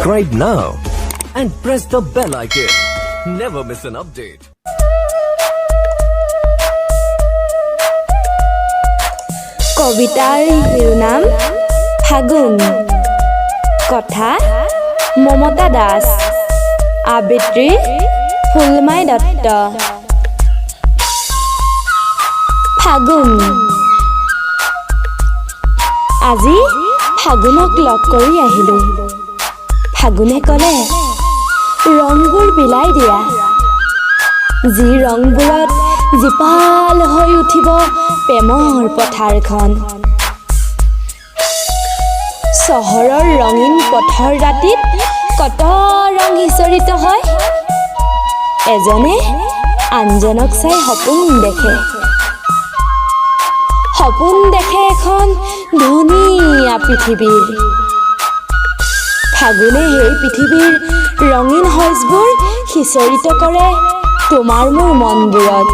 Subscribe now and press the bell icon. Never miss an update. কবিতাৰ শিৰোনাম ফাগুন, কথা মমতা দাস, আবৃত্তি ফুলমাই দত্ত। ফাগুন। আজি ফাগুনক লগ কৰি আহিলো। ফাগুনে ক'লে ৰংবোৰ বিলাই দিয়া, যি ৰংবোৰত জীপাল হৈ উঠিব প্ৰেমৰ পথাৰখন। চহৰৰ ৰঙীন পথৰ ৰাতিত কত ৰং সিঁচৰিত হয়, এজনে আনজনক চাই সপোন দেখে। সপোন দেখে এখন ধুনীয়া পৃথিৱীৰ। ফাগুনে সেই পৃথিৱীৰ ৰঙীন সজবোৰ সিঁচৰিত কৰে তোমাৰ মোৰ মনবোৰত।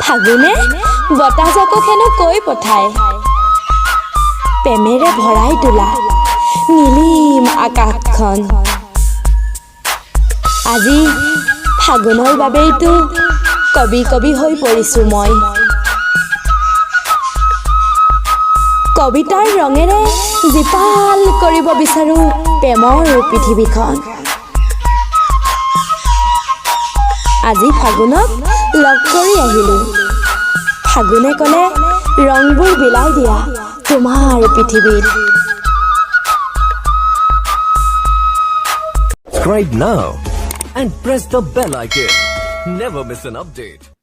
ফাগুনে বতাহজাকক হেনো কৈ পঠায়, প্ৰেমেৰে ভৰাই তোলা নীলিম আকাশখন। আজি ফাগুনৰ বাবেইতো কবি কবি হৈ পৰিছো মই। কবিতাৰ ৰঙেৰে জীপাল কৰিব বিচাৰো প্ৰেমৰ পৃথিৱীখন। আজি ফাগুনক লগ কৰি আহিলো। ফাগুনে ক'লে ৰংবোৰ বিলাই দিয়া তোমাৰ পৃথিৱীত। Subscribe now and press the bell icon. Never miss an update.